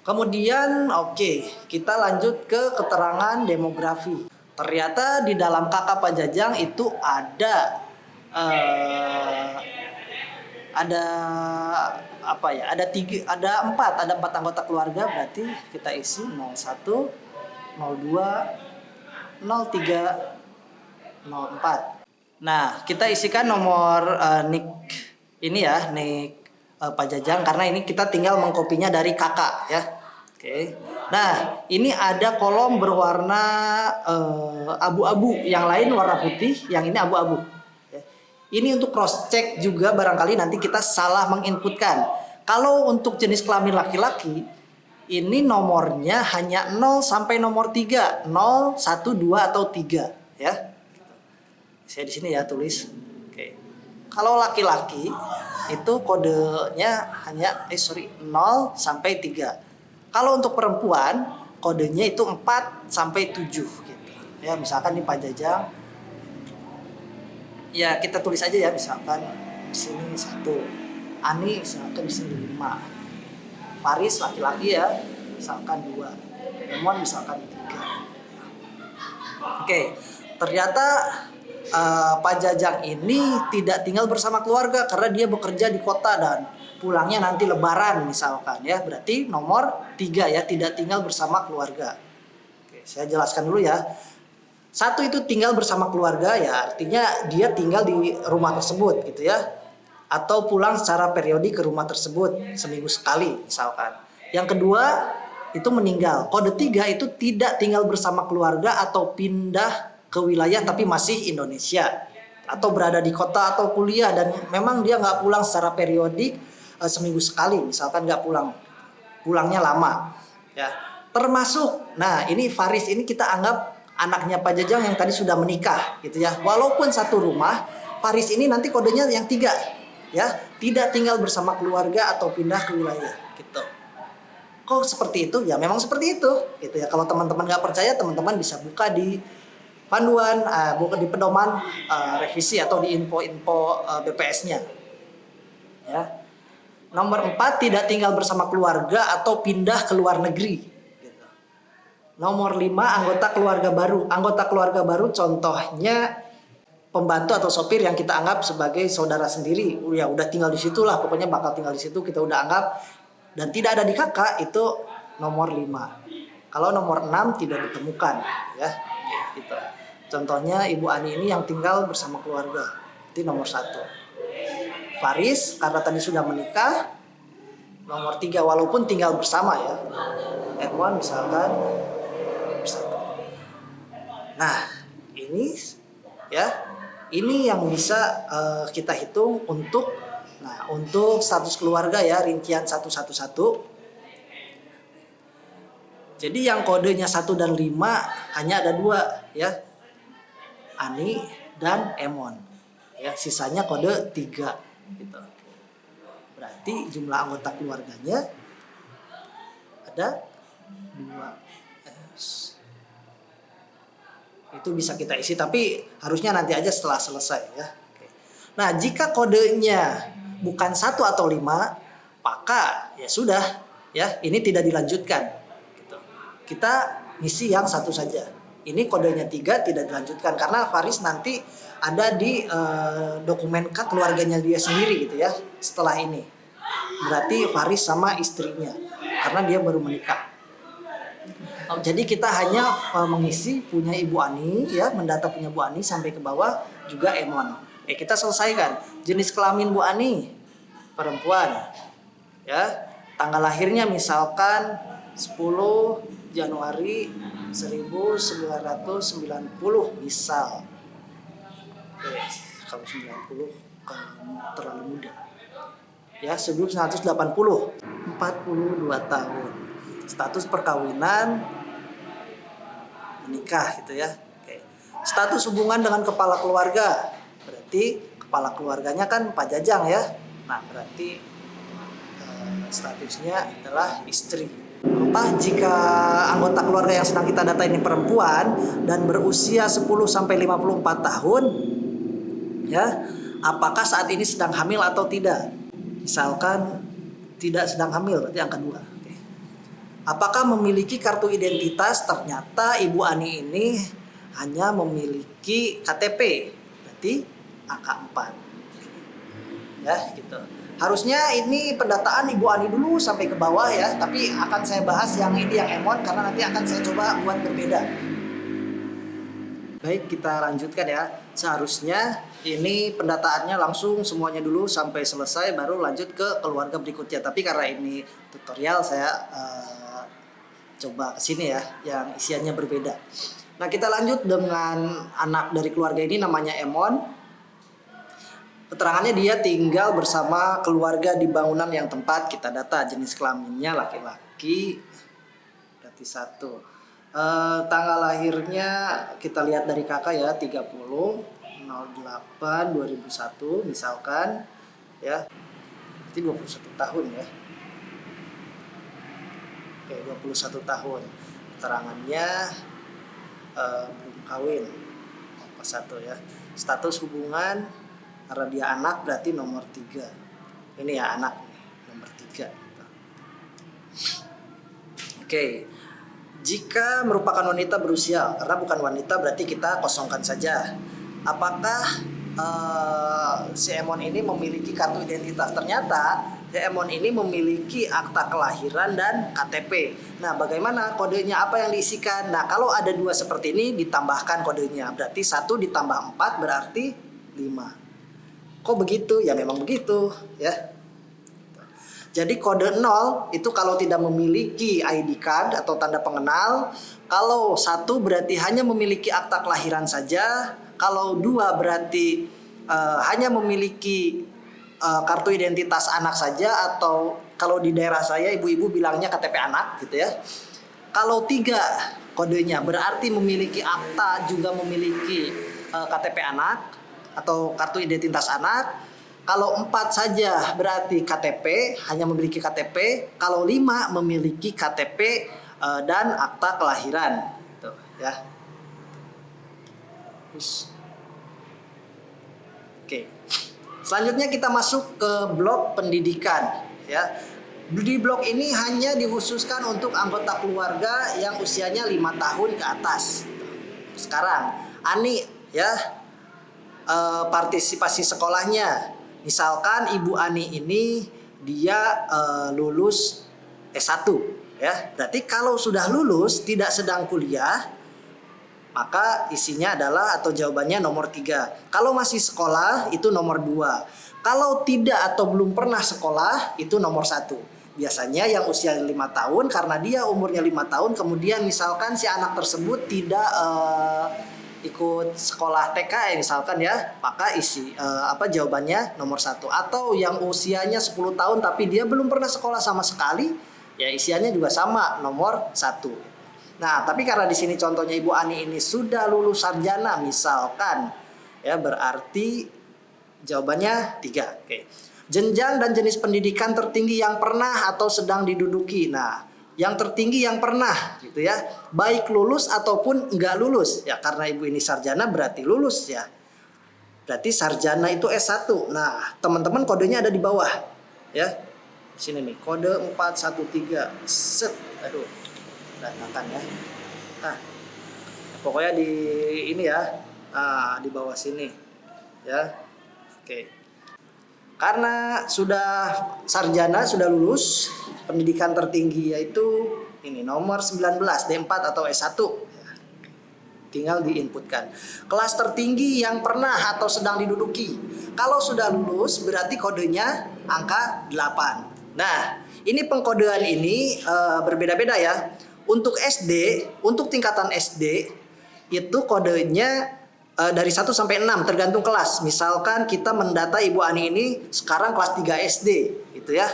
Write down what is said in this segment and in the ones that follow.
Kemudian kita lanjut ke keterangan demografi. Ternyata di dalam KK Pajajang itu eh, ada apa ya? Ada empat anggota keluarga, berarti kita isi 01, 02, 03, 04. Nah, kita isikan nomor NIK ini ya, NIK Pajajang, karena ini kita tinggal mengkopinya dari kakak ya. Oke. Nah, ini ada kolom berwarna abu-abu, yang lain warna putih, yang ini abu-abu. Ya. Ini untuk cross check juga, barangkali nanti kita salah menginputkan. Kalau untuk jenis kelamin laki-laki, ini nomornya hanya 0 sampai nomor 3, 0, 1, 2 atau 3 ya. Saya di sini ya tulis. Oke. Kalau laki-laki itu kodenya hanya 0 sampai 3. Kalau untuk perempuan kodenya itu 4 sampai 7 gitu. Ya, misalkan di Pajajang ya kita tulis aja ya, misalkan di sini 1. Ani misalkan di sini 5. Faris laki-laki ya, misalkan 2. Emon misalkan 3. Oke. Ternyata Pajajang ini tidak tinggal bersama keluarga karena dia bekerja di kota dan pulangnya nanti lebaran misalkan ya. Berarti nomor 3 ya, tidak tinggal bersama keluarga. Oke, saya jelaskan dulu ya. 1 itu tinggal bersama keluarga ya, artinya dia tinggal di rumah tersebut gitu ya. Atau pulang secara periodik ke rumah tersebut seminggu sekali misalkan. Yang kedua itu meninggal. Kode 3 itu tidak tinggal bersama keluarga atau pindah ke wilayah tapi masih Indonesia, atau berada di kota atau kuliah dan memang dia nggak pulang secara periodik seminggu sekali misalkan, nggak pulangnya lama ya. Termasuk ini Faris ini kita anggap anaknya Pajajang yang tadi sudah menikah gitu ya, walaupun satu rumah. Faris ini nanti kodenya yang 3 ya, tidak tinggal bersama keluarga atau pindah ke wilayah gitu. Kok seperti itu? Ya memang seperti itu gitu ya. Kalau teman-teman nggak percaya, teman-teman bisa buka di panduan, bukan di pedoman revisi atau di info-info BPS-nya. Ya. Nomor 4 tidak tinggal bersama keluarga atau pindah ke luar negeri. Gitu. Nomor 5 anggota keluarga baru. Anggota keluarga baru contohnya pembantu atau sopir yang kita anggap sebagai saudara sendiri. Ya udah tinggal di situ lah, pokoknya bakal tinggal di situ, kita udah anggap. Dan tidak ada di kakak, itu nomor 5. Kalau nomor 6 tidak ditemukan ya. Gitu. Contohnya Ibu Ani ini yang tinggal bersama keluarga, itu nomor 1. Faris karena tadi sudah menikah, nomor 3 walaupun tinggal bersama ya. Erwan misalkan bersama. Nah ini ya, ini yang bisa kita hitung untuk status keluarga ya, rincian 111. Jadi yang kodenya 1 dan 5 hanya ada 2 ya, Ani dan Emon ya, sisanya kode 3 gitu. Berarti jumlah anggota keluarganya ada 2. Itu bisa kita isi, tapi harusnya nanti aja setelah selesai ya. Nah jika kodenya bukan 1 atau 5, maka ya sudah ya, ini tidak dilanjutkan gitu. Kita isi yang 1 saja. Ini kodenya 3 tidak dilanjutkan karena Faris nanti ada di dokumen K keluarganya dia sendiri gitu ya setelah ini. Berarti Faris sama istrinya karena dia baru menikah. Jadi kita hanya mengisi punya Ibu Ani ya, mendata punya Bu Ani sampai ke bawah, juga Emon. Kita selesaikan. Jenis kelamin Bu Ani perempuan ya. Tanggal lahirnya misalkan 10 Januari 1990 misal. Kalau 90 terlalu muda. Ya, 1980, 42 tahun. Status perkawinan, menikah gitu ya. Oke. Status hubungan dengan kepala keluarga. Berarti kepala keluarganya kan Pajajang ya. Nah, berarti statusnya adalah istri. Jika anggota keluarga yang sedang kita data ini perempuan dan berusia 10 sampai 54 tahun ya, apakah saat ini sedang hamil atau tidak? Misalkan tidak sedang hamil, berarti angka 2. Oke. Apakah memiliki kartu identitas? Ternyata Ibu Ani ini hanya memiliki KTP, berarti angka 4. Ya, gitu. Harusnya ini pendataan Ibu Ani dulu sampai ke bawah ya, tapi akan saya bahas yang ini yang Emon karena nanti akan saya coba buat berbeda. Baik, kita lanjutkan ya. Seharusnya ini pendataannya langsung semuanya dulu sampai selesai baru lanjut ke keluarga berikutnya. Tapi karena ini tutorial saya coba kesini ya, yang isiannya berbeda. Nah, kita lanjut dengan anak dari keluarga ini namanya Emon. Keterangannya dia tinggal bersama keluarga di bangunan yang tempat kita data. Jenis kelaminnya laki-laki, berarti 1. Tanggal lahirnya kita lihat dari kakak ya, 30/08/2001 misalkan ya. Berarti 21 tahun ya. Oke, 21 tahun. Keterangannya belum kawin. Nomor 1 ya. Status hubungan karena dia anak berarti nomor 3. Ini ya anak nomor 3 gitu. Oke. Jika merupakan wanita berusia, karena bukan wanita berarti kita kosongkan saja. Apakah si Emon ini memiliki kartu identitas? Ternyata si Emon ini memiliki akta kelahiran dan KTP. Nah, bagaimana kodenya, apa yang diisikan? Nah, kalau ada 2 seperti ini ditambahkan kodenya. Berarti 1 ditambah 4 berarti 5. Kok begitu? Ya memang begitu ya. Jadi kode 0 itu kalau tidak memiliki ID card atau tanda pengenal. Kalau 1 berarti hanya memiliki akta kelahiran saja. Kalau 2 berarti hanya memiliki kartu identitas anak saja. Atau kalau di daerah saya ibu-ibu bilangnya KTP anak gitu ya. Kalau 3 kodenya berarti memiliki akta juga memiliki KTP anak atau kartu identitas anak. Kalau 4 saja berarti KTP, hanya memiliki KTP. Kalau 5 memiliki KTP dan akta kelahiran gitu ya. Oke. Selanjutnya kita masuk ke blok pendidikan ya. Di blok ini hanya dikhususkan untuk anggota keluarga yang usianya 5 tahun ke atas. Sekarang Ani ya, partisipasi sekolahnya. Misalkan Ibu Ani ini dia lulus S1 ya. Berarti kalau sudah lulus tidak sedang kuliah maka isinya adalah atau jawabannya nomor 3. Kalau masih sekolah itu nomor 2. Kalau tidak atau belum pernah sekolah itu nomor 1. Biasanya yang usia 5 tahun karena dia umurnya 5 tahun kemudian misalkan si anak tersebut tidak ikut sekolah TK misalkan ya, maka jawabannya nomor 1. Atau yang usianya 10 tahun tapi dia belum pernah sekolah sama sekali, ya isiannya juga sama, nomor 1. Nah, tapi karena di sini contohnya Ibu Ani ini sudah lulus sarjana misalkan, ya berarti jawabannya 3. Oke. Jenjang dan jenis pendidikan tertinggi yang pernah atau sedang diduduki. Nah, yang tertinggi yang pernah gitu ya, baik lulus ataupun enggak lulus ya, karena ibu ini sarjana berarti lulus ya, berarti sarjana itu S1. Nah, teman-teman kodenya ada di bawah ya, sini nih kode 413 set. Aduh, berantakan ya. Nah, pokoknya di ini ya, di bawah sini ya. Oke. Karena sudah sarjana, sudah lulus, pendidikan tertinggi yaitu ini nomor 19 D4 atau S1. Tinggal diinputkan. Kelas tertinggi yang pernah atau sedang diduduki. Kalau sudah lulus berarti kodenya angka 8. Nah, ini pengkodean ini berbeda-beda ya. Untuk SD, untuk tingkatan SD itu kodenya dari 1 sampai 6 tergantung kelas. Misalkan kita mendata Ibu Ani ini sekarang kelas 3 SD gitu ya.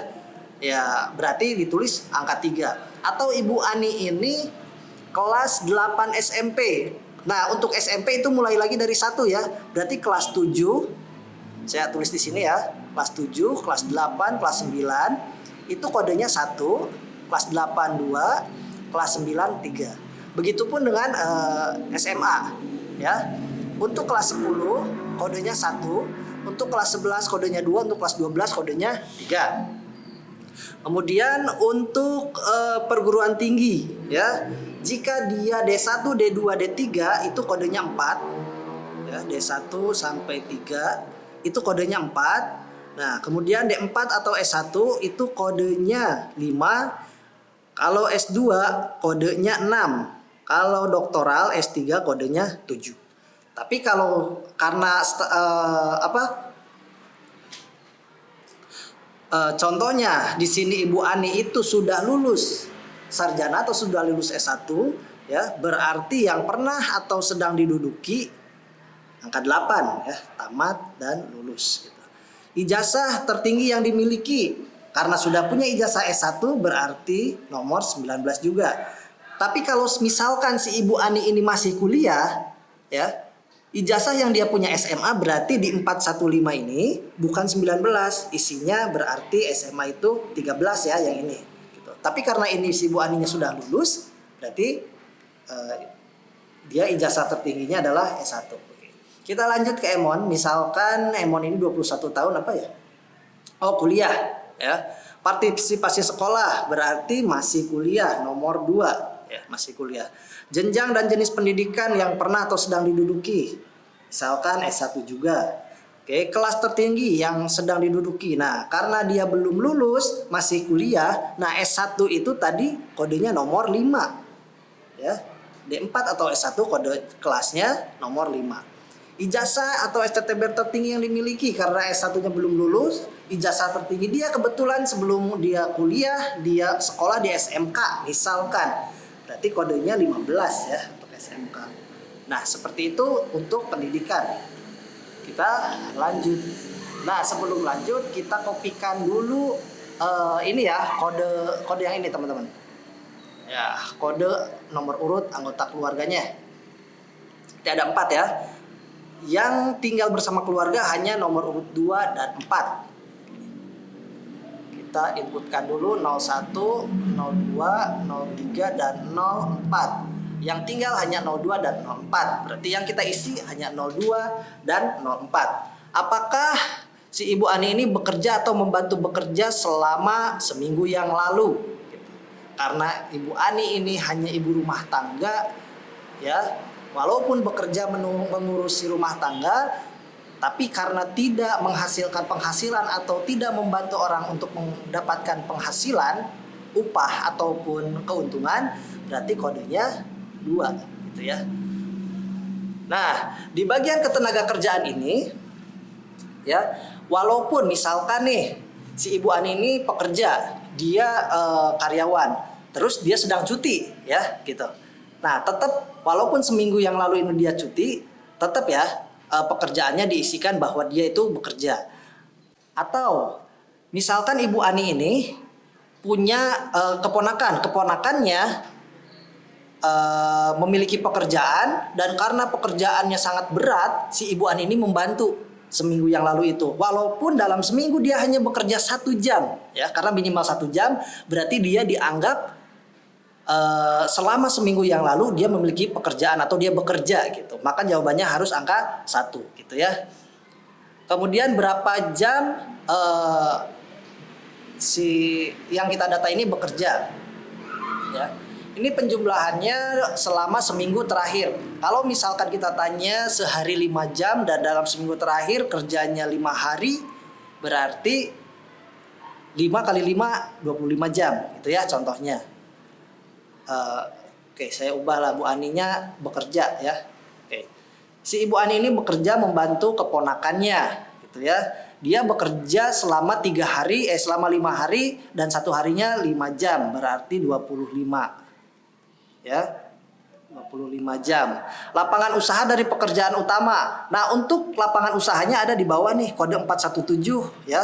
Ya, berarti ditulis angka 3. Atau Ibu Ani ini kelas 8 SMP. Nah, untuk SMP itu mulai lagi dari 1 ya. Berarti kelas 7. Saya tulis di sini ya. Kelas 7, kelas 8, kelas 9 itu kodenya 1, kelas 8 2, kelas 9 3. Begitupun dengan SMA ya. Untuk kelas 10 kodenya 1, untuk kelas 11 kodenya 2, untuk kelas 12 kodenya 3. Kemudian untuk perguruan tinggi ya, jika dia D1, D2, D3 itu kodenya 4 ya, D1 sampai 3 itu kodenya 4. Nah, kemudian D4 atau S1 itu kodenya 5. Kalau S2 kodenya 6. Kalau doktoral S3 kodenya 7. Tapi kalau karena contohnya di sini Ibu Ani itu sudah lulus sarjana atau sudah lulus S1 ya, berarti yang pernah atau sedang diduduki angka 8 ya, tamat dan lulus gitu. Ijazah tertinggi yang dimiliki, karena sudah punya ijazah S1 berarti nomor 19 juga. Tapi kalau misalkan si Ibu Ani ini masih kuliah ya, ijazah yang dia punya SMA berarti di 415 ini bukan 19, isinya berarti SMA itu 13 ya yang ini gitu. Tapi karena ini si Bu Aninya sudah lulus, berarti dia ijazah tertingginya adalah S1. Oke. Kita lanjut ke Emon, misalkan Emon ini 21 tahun apa ya? Oh, kuliah ya. Partisipasi sekolah berarti masih kuliah nomor 2 ya, masih kuliah. Jenjang dan jenis pendidikan yang pernah atau sedang diduduki, misalkan S1 juga. Oke, kelas tertinggi yang sedang diduduki. Nah, karena dia belum lulus, masih kuliah, nah S1 itu tadi kodenya nomor 5. Ya. D4 atau S1 kode kelasnya nomor 5. Ijazah atau STTB tertinggi yang dimiliki, karena S1-nya belum lulus, ijazah tertinggi dia kebetulan sebelum dia kuliah, dia sekolah di SMK misalkan. Berarti kodenya 15 ya untuk SMK. Nah, seperti itu untuk pendidikan. Kita lanjut. Nah, sebelum lanjut kita kopikan dulu ini ya, kode yang ini teman-teman. Ya, kode nomor urut anggota keluarganya. Ini ada 4 ya. Yang tinggal bersama keluarga hanya nomor urut 2 dan 4. Kita inputkan dulu 01, 02, 03 dan 04. Yang tinggal hanya 02 dan 04. Berarti yang kita isi hanya 02 dan 04. Apakah si Ibu Ani ini bekerja atau membantu bekerja selama seminggu yang lalu? Karena Ibu Ani ini hanya ibu rumah tangga ya, walaupun bekerja mengurusi rumah tangga, tapi karena tidak menghasilkan penghasilan atau tidak membantu orang untuk mendapatkan penghasilan, upah ataupun keuntungan, berarti kodenya 2 gitu ya. Nah, di bagian ketenaga kerjaan ini ya, walaupun misalkan nih si Ibu Ani ini pekerja, dia karyawan, terus dia sedang cuti ya gitu. Nah, tetap walaupun seminggu yang lalu ini dia cuti, tetap ya pekerjaannya diisikan bahwa dia itu bekerja. Atau misalkan Ibu Ani ini punya keponakannya memiliki pekerjaan, dan karena pekerjaannya sangat berat, si Ibu Ani ini membantu seminggu yang lalu itu. Walaupun dalam seminggu dia hanya bekerja 1 jam ya, karena minimal 1 jam, berarti dia dianggap selama seminggu yang lalu dia memiliki pekerjaan atau dia bekerja gitu. Maka jawabannya harus angka 1 gitu ya. Kemudian berapa jam si yang kita data ini bekerja ya. Ini penjumlahannya selama seminggu terakhir. Kalau misalkan kita tanya sehari 5 jam dan dalam seminggu terakhir kerjanya 5 hari, berarti 5 kali 5 25 jam gitu ya contohnya. Oke, saya ubahlah Bu Aninya bekerja ya. Oke. Si Ibu Ani ini bekerja membantu keponakannya gitu ya. Dia bekerja selama 5 hari dan 1 harinya 5 jam, berarti 25. Ya. 25 jam. Lapangan usaha dari pekerjaan utama. Nah, untuk lapangan usahanya ada di bawah nih, kode 417 ya.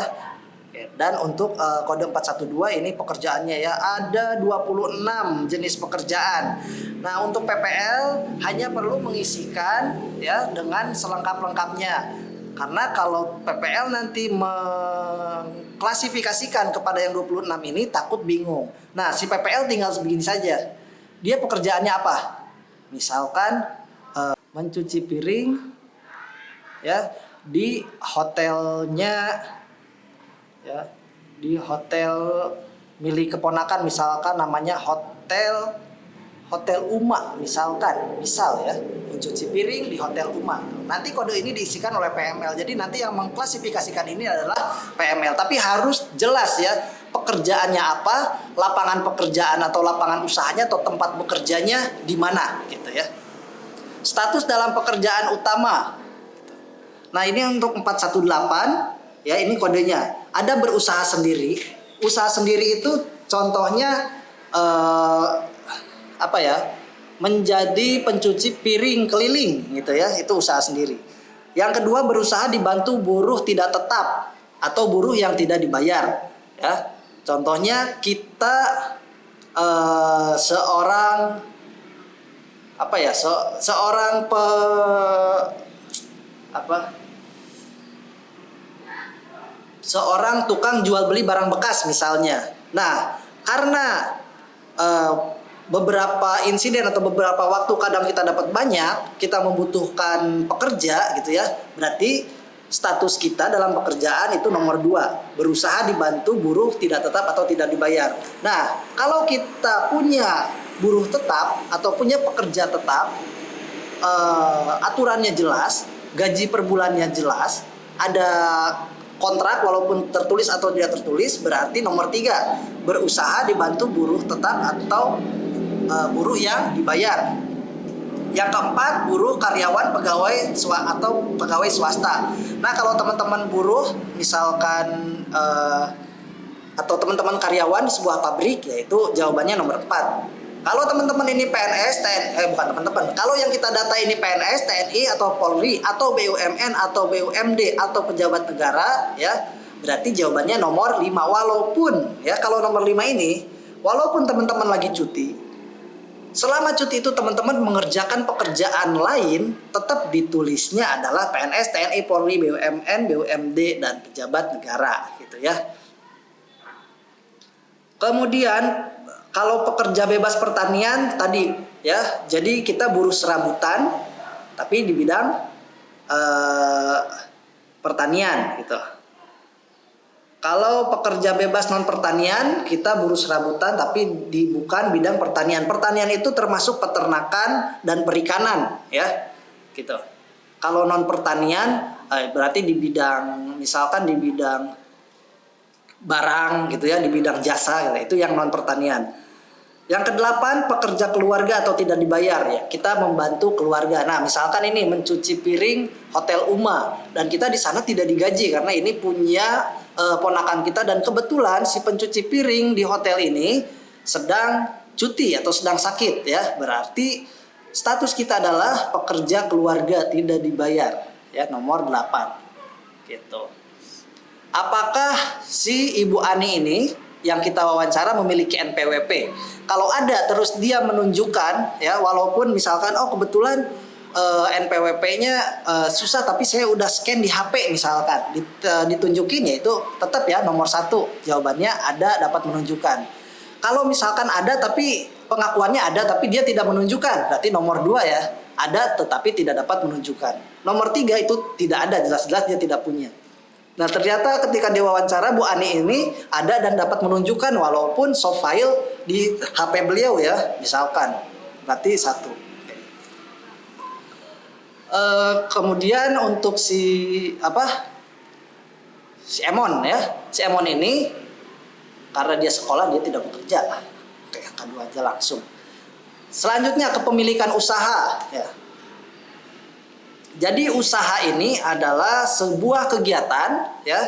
Dan untuk kode 412 ini pekerjaannya ya, ada 26 jenis pekerjaan. Nah, untuk PPL hanya perlu mengisikan ya dengan selengkap-lengkapnya. Karena kalau PPL nanti mengklasifikasikan kepada yang 26 ini takut bingung. Nah, si PPL tinggal sebegini saja. Dia pekerjaannya apa? Misalkan mencuci piring ya di hotelnya ya, di hotel milik keponakan, misalkan namanya Hotel Uma misalkan, misal ya, mencuci piring di Hotel Uma. Nanti kode ini diisikan oleh PML. Jadi nanti yang mengklasifikasikan ini adalah PML. Tapi harus jelas ya, pekerjaannya apa, lapangan pekerjaan atau lapangan usahanya atau tempat bekerjanya di mana gitu ya. Status dalam pekerjaan utama. Nah, ini untuk 418 ya, ini kodenya. Ada berusaha sendiri. Usaha sendiri itu contohnya apa ya? Menjadi pencuci piring keliling gitu ya, itu usaha sendiri. Yang kedua, berusaha dibantu buruh tidak tetap atau buruh yang tidak dibayar ya. Contohnya kita seorang apa ya? Seorang seorang tukang jual beli barang bekas misalnya. Nah, karena beberapa insiden atau beberapa waktu kadang kita dapat banyak, kita membutuhkan pekerja gitu ya. Berarti status kita dalam pekerjaan itu nomor 2, berusaha dibantu buruh tidak tetap atau tidak dibayar. Nah, kalau kita punya buruh tetap atau punya pekerja tetap, aturannya jelas, gaji per bulannya jelas, ada kontrak walaupun tertulis atau tidak tertulis, berarti nomor 3, berusaha dibantu buruh tetap atau buruh yang dibayar. Yang keempat, buruh karyawan pegawai atau pegawai swasta. Nah, kalau teman-teman buruh misalkan atau teman-teman karyawan di sebuah pabrik, yaitu jawabannya nomor 4. Kalau teman-teman ini PNS, bukan teman-teman. Kalau yang kita data ini PNS, TNI atau Polri atau BUMN atau BUMD atau pejabat negara ya, berarti jawabannya nomor 5. Walaupun ya, kalau nomor 5 ini walaupun teman-teman lagi cuti, selama cuti itu teman-teman mengerjakan pekerjaan lain, tetap ditulisnya adalah PNS, TNI, Polri, BUMN, BUMD dan pejabat negara gitu ya. Kemudian kalau pekerja bebas pertanian tadi ya, jadi kita buruh serabutan tapi di bidang pertanian gitu. Kalau pekerja bebas non pertanian, kita buruh serabutan tapi bukan bidang pertanian. Pertanian itu termasuk peternakan dan perikanan ya, gitu. Kalau non pertanian berarti di bidang, misalkan di bidang barang gitu ya, di bidang jasa gitu. Itu yang non pertanian. Yang ke-8, pekerja keluarga atau tidak dibayar ya. Kita membantu keluarga. Nah, misalkan ini mencuci piring Hotel Uma dan kita di sana tidak digaji karena ini punya ponakan kita, dan kebetulan si pencuci piring di hotel ini sedang cuti atau sedang sakit ya. Berarti status kita adalah pekerja keluarga tidak dibayar ya, nomor 8. Gitu. Apakah si Ibu Ani ini yang kita wawancara memiliki NPWP? Kalau ada, terus dia menunjukkan ya, walaupun misalkan kebetulan NPWP-nya susah tapi saya udah scan di HP misalkan, ditunjukin, ya itu tetap ya nomor 1, jawabannya ada, dapat menunjukkan. Kalau misalkan ada tapi pengakuannya ada tapi dia tidak menunjukkan, berarti nomor 2 ya, ada tetapi tidak dapat menunjukkan. Nomor 3 itu tidak ada, jelas-jelas dia tidak punya. Nah, ternyata ketika diwawancara Bu Ani ini ada dan dapat menunjukkan walaupun soft file di HP beliau ya, misalkan. Berarti 1. Kemudian untuk si Emon ya. Si Emon ini karena dia sekolah, dia tidak bekerja. Oke, yang kedua aja langsung. Selanjutnya kepemilikan usaha ya. Jadi usaha ini adalah sebuah kegiatan ya,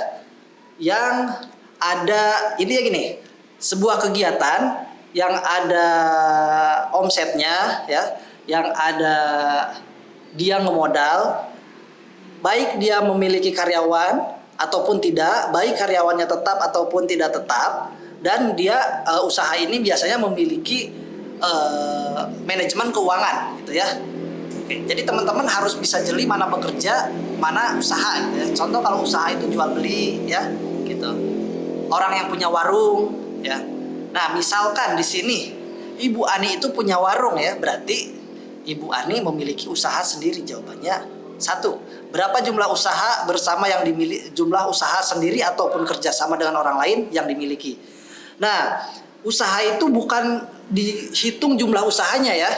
yang ada, ini ya gini, sebuah kegiatan yang ada omsetnya ya, yang ada dia ngemodal, baik dia memiliki karyawan ataupun tidak, baik karyawannya tetap ataupun tidak tetap, dan dia usaha ini biasanya memiliki manajemen keuangan gitu ya. Oke, jadi teman-teman harus bisa jeli mana bekerja, mana usaha gitu ya. Contoh kalau usaha itu jual beli ya, gitu. Orang yang punya warung ya. Nah, misalkan di sini Ibu Ani itu punya warung ya, berarti Ibu Ani memiliki usaha sendiri, jawabannya Satu, berapa jumlah usaha bersama yang dimiliki, jumlah usaha sendiri ataupun kerjasama dengan orang lain yang dimiliki. Nah, usaha itu bukan dihitung jumlah usahanya ya.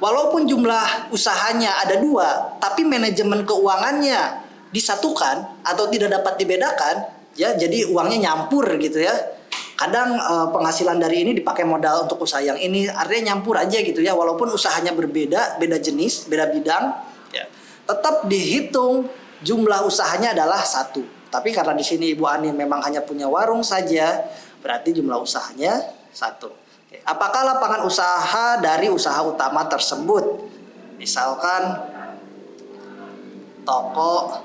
Walaupun jumlah usahanya ada 2, tapi manajemen keuangannya disatukan atau tidak dapat dibedakan, ya, jadi uangnya nyampur gitu ya. Kadang penghasilan dari ini dipakai modal untuk usaha yang ini, artinya nyampur aja gitu ya. Walaupun usahanya berbeda, beda jenis, beda bidang, ya, tetap dihitung jumlah usahanya adalah 1. Tapi karena di sini Ibu Ani memang hanya punya warung saja, berarti jumlah usahanya 1. Apakah lapangan usaha dari usaha utama tersebut? Misalkan toko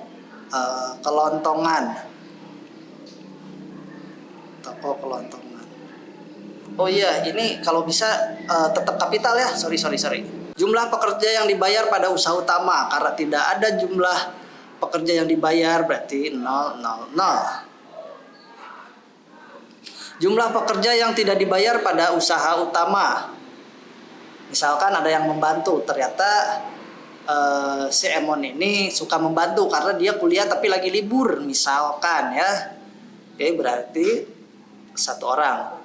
kelontongan. Toko kelontongan. Oh iya, ini kalau bisa tetap kapital ya. Sorry. Jumlah pekerja yang dibayar pada usaha utama, karena tidak ada jumlah pekerja yang dibayar berarti 0. Jumlah pekerja yang tidak dibayar pada usaha utama. Misalkan ada yang membantu, ternyata si Emon ini suka membantu karena dia kuliah tapi lagi libur, misalkan ya. Oke, berarti 1 orang.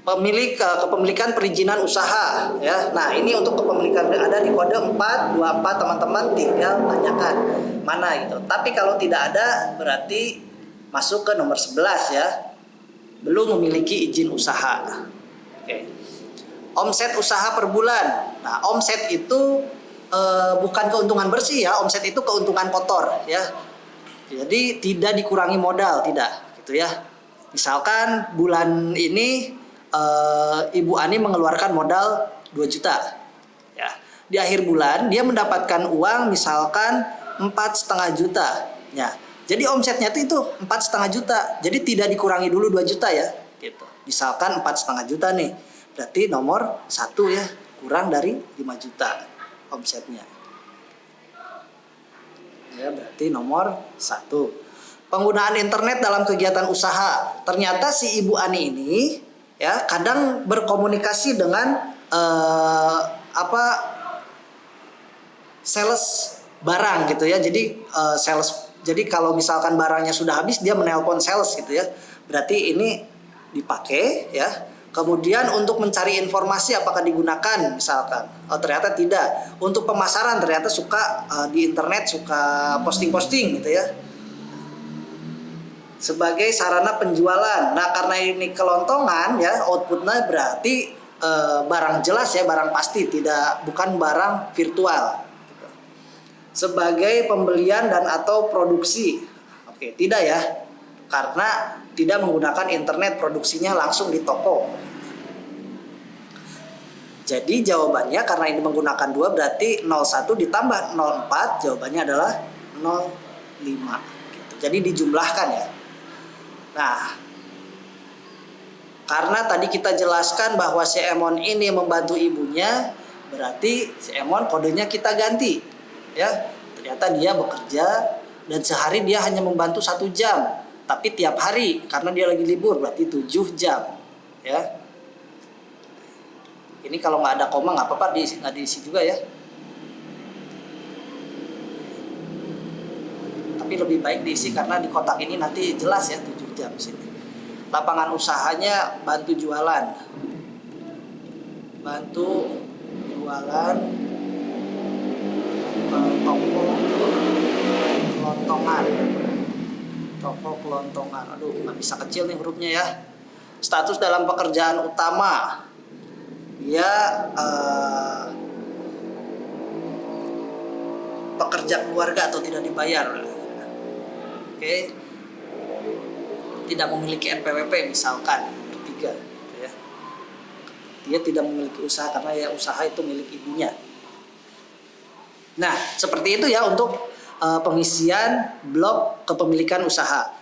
Kepemilikan perizinan usaha ya. Nah, ini untuk kepemilikan ada di kode 424 teman-teman, tinggal tanyakan mana gitu. Tapi kalau tidak ada berarti masuk ke nomor 11 ya. Belum memiliki izin usaha. Oke. Omset usaha per bulan. Nah, omset itu bukan keuntungan bersih ya, omset itu keuntungan kotor ya. Jadi tidak dikurangi modal, tidak gitu ya. Misalkan bulan ini Ibu Ani mengeluarkan modal 2 juta. Ya. Di akhir bulan dia mendapatkan uang misalkan 4,5 juta. Ya. Jadi omsetnya itu 4,5 juta. Jadi tidak dikurangi dulu 2 juta ya. Gitu. Misalkan 4,5 juta nih. Berarti nomor 1 ya. Kurang dari 5 juta omsetnya. Ya, berarti nomor 1. Penggunaan internet dalam kegiatan usaha. Ternyata si Ibu Ani ini ya kadang berkomunikasi dengan sales barang gitu ya. Jadi Jadi kalau misalkan barangnya sudah habis, dia menelpon sales gitu ya. Berarti ini dipakai ya. Kemudian untuk mencari informasi apakah digunakan misalkan. Oh, ternyata tidak. Untuk pemasaran ternyata suka di internet suka posting-posting gitu ya. Sebagai sarana penjualan. Nah, karena ini kelontongan ya, outputnya berarti barang jelas ya, barang pasti, bukan barang virtual. Sebagai pembelian dan atau produksi. Oke, tidak ya. Karena tidak menggunakan internet, produksinya langsung di toko. Jadi jawabannya karena ini menggunakan 2 berarti 01 ditambah 04 jawabannya adalah 05 gitu. Jadi dijumlahkan ya. Nah, karena tadi kita jelaskan bahwa si Emon ini membantu ibunya, berarti si Emon kodenya kita ganti. Ya, ternyata dia bekerja dan sehari dia hanya membantu 1 jam, tapi tiap hari karena dia lagi libur berarti 7 jam. Ya, ini kalau nggak ada koma nggak apa-apa, nggak diisi juga ya. Tapi lebih baik diisi karena di kotak ini nanti jelas ya 7 jam sini. Lapangan usahanya bantu jualan, toko kelontongan. Aduh, nggak bisa kecil nih hurufnya ya. Status dalam pekerjaan utama, dia pekerja keluarga atau tidak dibayar. Oke. Tidak memiliki NPWP misalkan, 3 gitu ya. Dia tidak memiliki usaha karena ya usaha itu milik ibunya. Nah, seperti itu ya untuk pengisian blok kepemilikan usaha.